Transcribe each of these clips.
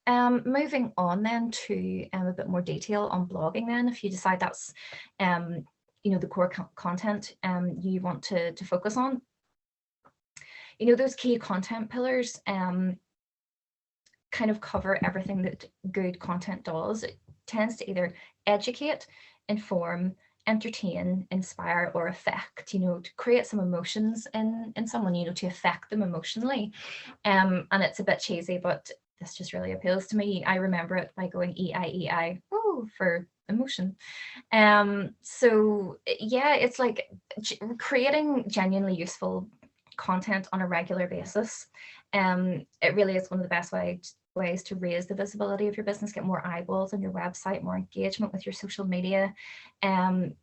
Moving on then to a bit more detail on blogging then, if you decide that's the core content you want to focus on. Those key content pillars kind of cover everything that good content does. It tends to either educate, inform, entertain, inspire, or affect, to create some emotions in someone, to affect them emotionally. And it's a bit cheesy, but this just really appeals to me. I remember it by going EI, for emotion. So yeah, it's like creating genuinely useful content on a regular basis. It really is one of the best ways to raise the visibility of your business, get more eyeballs on your website, more engagement with your social media. And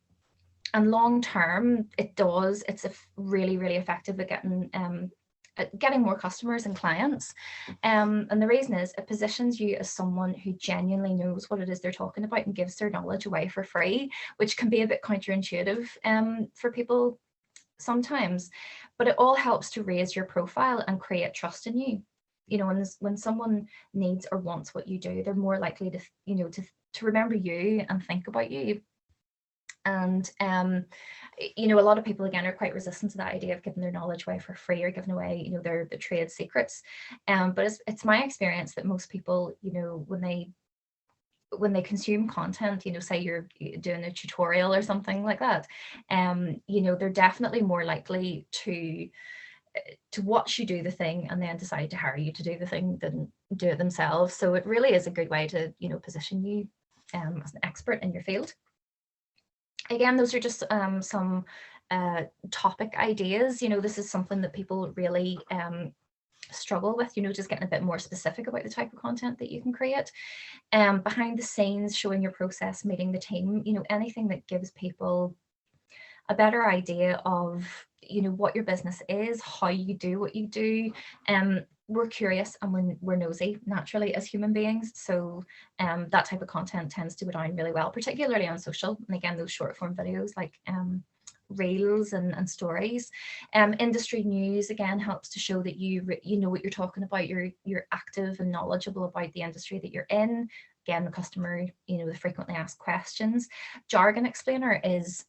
long term, it's a really, really effective at getting more customers and clients. And the reason is it positions you as someone who genuinely knows what it is they're talking about and gives their knowledge away for free, which can be a bit counterintuitive for people sometimes, but it all helps to raise your profile and create trust in you. When someone needs or wants what you do, they're more likely to to remember you and think about you. And a lot of people again are quite resistant to that idea of giving their knowledge away for free or giving away their trade secrets. But it's my experience that most people, when they consume content, say you're doing a tutorial or something like that, they're definitely more likely to watch you do the thing and then decide to hire you to do the thing than do it themselves. So it really is a good way to position you as an expert in your field. Again, those are just some topic ideas. This is something that people really struggle with, just getting a bit more specific about the type of content that you can create. Behind the scenes, showing your process, meeting the team, anything that gives people a better idea of, what your business is, how you do what you do. We're curious and we're nosy naturally as human beings. So that type of content tends to go down really well, particularly on social. And again, those short form videos like reels and stories. Industry news again helps to show that you know what you're talking about. You're active and knowledgeable about the industry that you're in. Again, the customer, the frequently asked questions. Jargon explainer is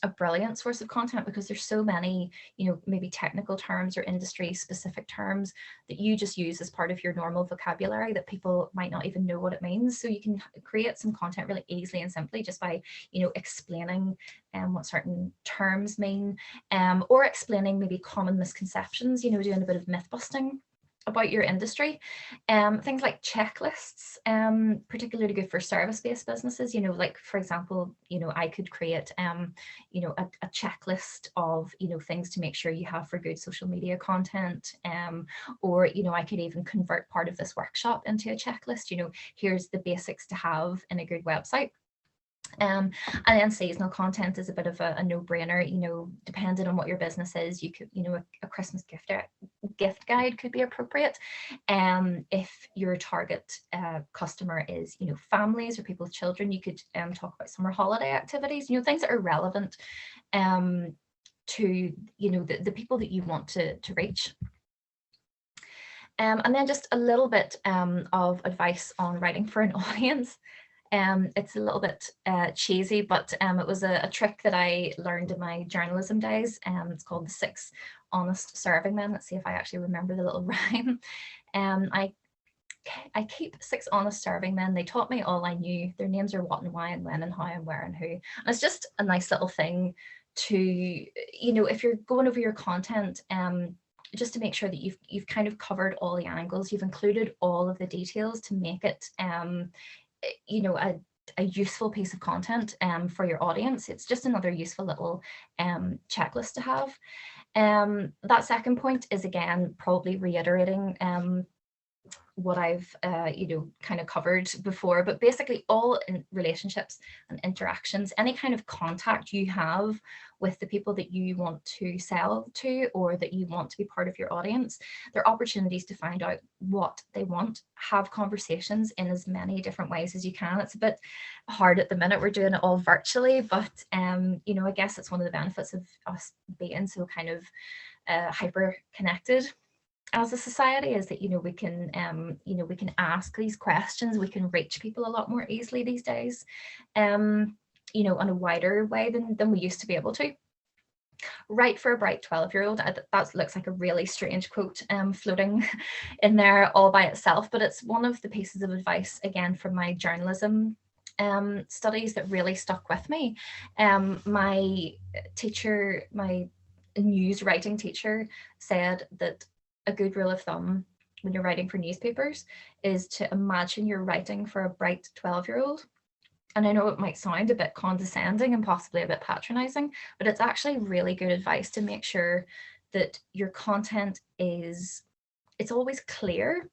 a brilliant source of content because there's so many, maybe technical terms or industry specific terms that you just use as part of your normal vocabulary that people might not even know what it means. So you can create some content really easily and simply just by, explaining what certain terms mean, or explaining maybe common misconceptions, doing a bit of myth busting about your industry. Things like checklists, particularly good for service-based businesses. Like for example, I could create a checklist of things to make sure you have for good social media content, or I could even convert part of this workshop into a checklist. Here's the basics to have in a good website. And then seasonal content is a bit of a no-brainer, depending on what your business is. You could, a Christmas gift guide could be appropriate. If your target customer is, families or people with children, you could talk about summer holiday activities, things that are relevant to, the people that you want to reach. And then just a little bit of advice on writing for an audience. It's a little bit cheesy, but it was a trick that I learned in my journalism days. It's called the 6 Honest Serving Men. Let's see if I actually remember the little rhyme. I keep 6 honest serving men. They taught me all I knew. Their names are what and why and when and how and where and who. And it's just a nice little thing to, if you're going over your content, just to make sure that you've kind of covered all the angles, you've included all of the details to make it a useful piece of content for your audience. It's just another useful little checklist to have. That second point is again probably reiterating what I've kind of covered before, but basically all in relationships and interactions, any kind of contact you have with the people that you want to sell to or that you want to be part of your audience, there are opportunities to find out what they want, have conversations in as many different ways as you can. It's a bit hard at the minute, we're doing it all virtually, but I guess it's one of the benefits of us being so kind of hyper connected. as a society is that, we can, we can ask these questions, we can reach people a lot more easily these days, in a wider way than we used to be able to. Write for a bright 12-year-old. That looks like a really strange quote floating in there all by itself, but it's one of the pieces of advice, again, from my journalism studies that really stuck with me. My teacher, my news writing teacher, said that a good rule of thumb when you're writing for newspapers is to imagine you're writing for a bright 12-year-old. And I know it might sound a bit condescending and possibly a bit patronizing, but it's actually really good advice to make sure that your content it's always clear